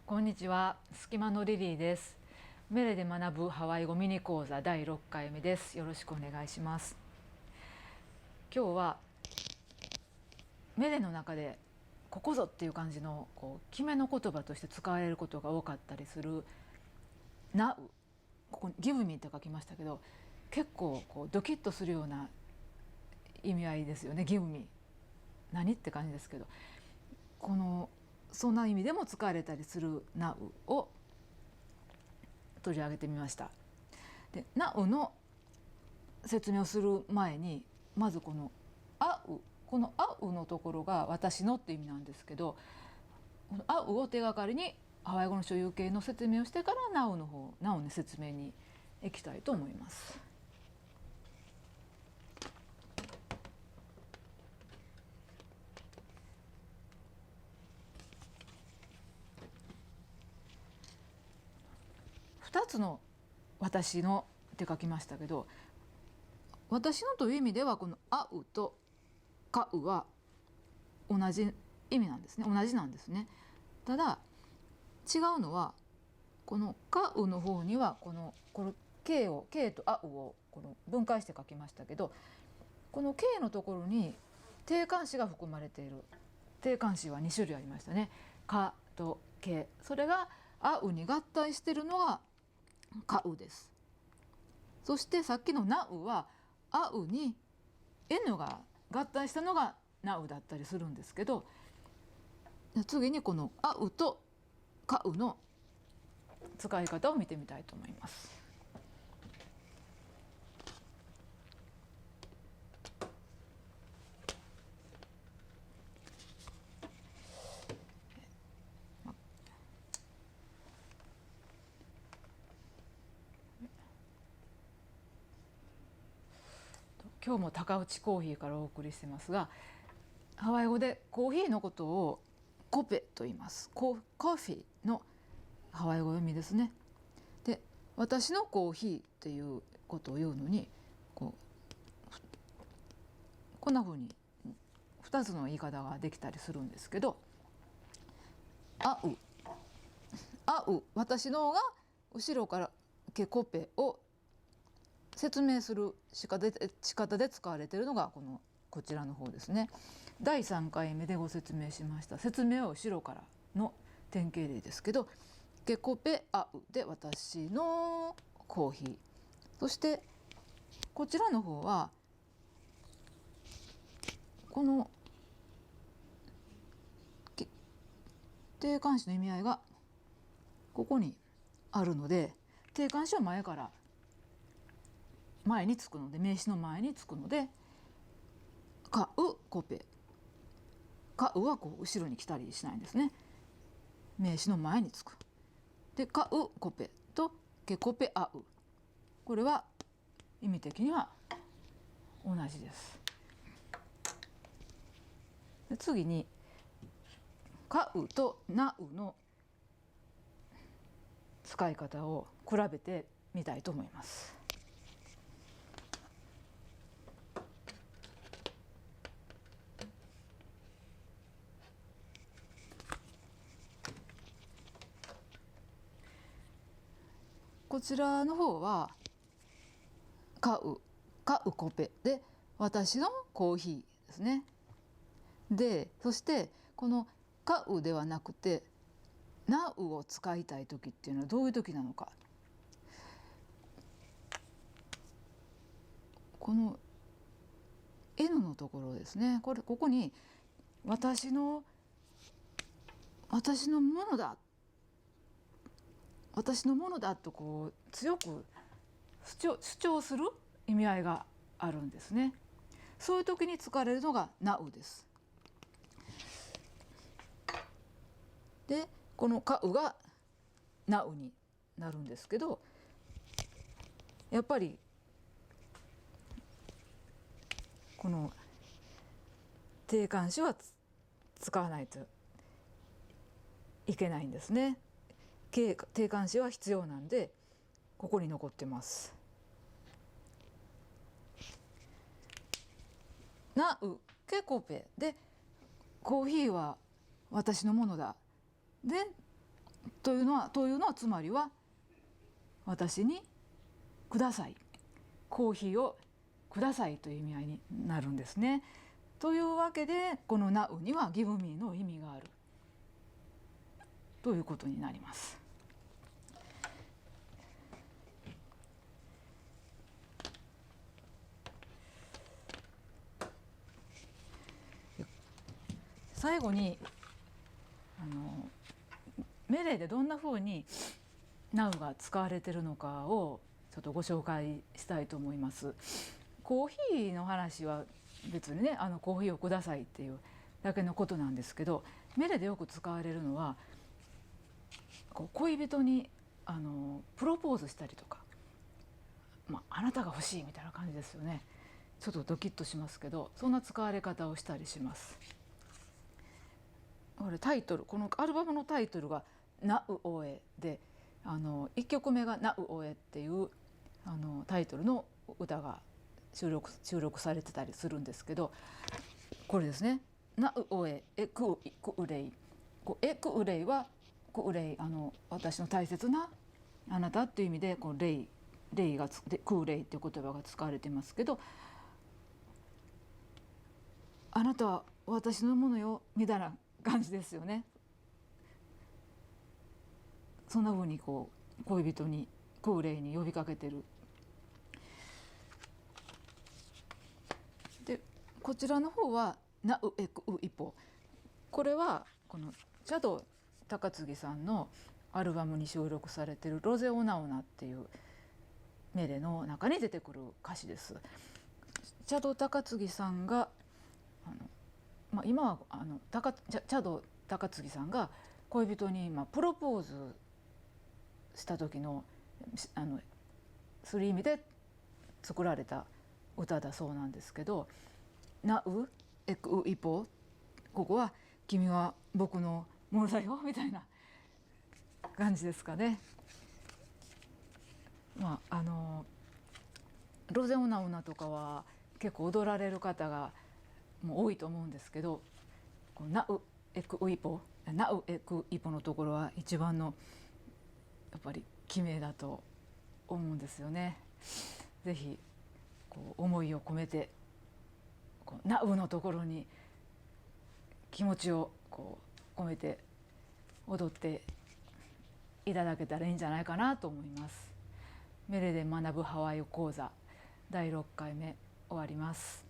こんにちは、隙間のリリーです。メレで学ぶハワイ語ミニ講座第6回目です。よろしくお願いします。今日はメレの中でここぞっていう感じの決めの言葉として使われることが多かったりする Now、 ここに Give me って書きましたけど、結構ドキッとするような意味合いですよね。 Give me 何って感じですけど、そんな意味でも使われたりする Now を取り上げてみました。で Now の説明をする前に、まずこの Au のところが私のって意味なんですけど、この Au を手がかりにハワイ語の所有形の説明をしてから Now の説明に行きたいと思います。2つの私のって書きましたけど、私のという意味ではこのあうとかうは同じ意味なんですね。同じなんですね。ただ違うのは、このかうの方にはこの K とあうを分解して書きましたけど、この K のところに定冠詞が含まれている。定冠詞は2種類ありましたね。かと K、 それがあうに合体しているのがかうです。そしてさっきのなうはあうに N が合体したのがなうだったりするんですけど、次にこのあうとかうの使い方を見てみたいと思います。今日も高内コーヒーからお送りしてますが、ハワイ語でコーヒーのことをコペと言います。コーヒーのハワイ語読みですね。で、私のコーヒーっていうことを言うのにこんな風に2つの言い方ができたりするんですけど、あう私のが後ろからケコペを説明する仕方で使われているのがこちらの方ですね。第3回目でご説明しました説明は後ろからの典型例ですけど、ケコペアウで私のコーヒー、そしてこちらの方はこの定冠詞の意味合いがここにあるので、定冠詞は前につくので、名詞の前につくので、かうコペ、かうは後ろに来たりしないんですね。名詞の前につく。でかうコペとケコペアウ、これは意味的には同じです。で次にかうとなうの使い方を比べてみたいと思います。こちらの方はかうコペで私のコーヒーですね。でそしてこのかうではなくてなうを使いたい時っていうのはどういう時なのか。この N のところですね。ここに私のものだ、私のものだと強く主張する意味合いがあるんですね。そういう時に使われるのが Now です。でこのかうが Now になるんですけど、やっぱりこの定冠詞は使わないといけないんですね。定冠詞は必要なんでここに残ってます。なうけコペでコーヒーは私のものだ。でというのはつまりは私にください、コーヒーをくださいという意味合いになるんですね。というわけでこの Now には Give me の意味があるということになります。最後にメレでどんなふうに Now が使われているのかをちょっとご紹介したいと思います。コーヒーの話は別にねコーヒーをくださいっていうだけのことなんですけど、メレでよく使われるのは恋人にプロポーズしたりとか、あなたが欲しいみたいな感じですよね。ちょっとドキッとしますけど、そんな使われ方をしたりします。これタイトル、このアルバムのタイトルが「ナウオエ」で1曲目が「ナウオエ」っていうタイトルの歌が収録されてたりするんですけど、これですね「ナウオエエクウレイ」エクウレイはクウレイ私の大切なあなたっていう意味でこのレイがクウレイっていう言葉が使われていますけど、あなたは私のものよみたいな感じですよね。そんな風に恋人にクウレイに呼びかけてる。でこちらの方はナウエクウイポ、これはこのチャド高次さんのアルバムに収録されている「ロゼオナオナ」っていうメレの中に出てくる歌詞です。チャド高次さんが今はチャド高次さんが恋人にプロポーズした時のする意味で作られた歌だそうなんですけど、ナウエクウイポ、ここは君は僕のものだよみたいな感じですかね。ロゼオナオナとかは結構踊られる方がもう多いと思うんですけど、ナウエクウイポのところは一番のやっぱり記名だと思うんですよね。ぜひ思いを込めてナウのところに気持ちを込めて踊っていただけたらいいんじゃないかなと思います。メレで学ぶハワイ語講座第6回目終わります。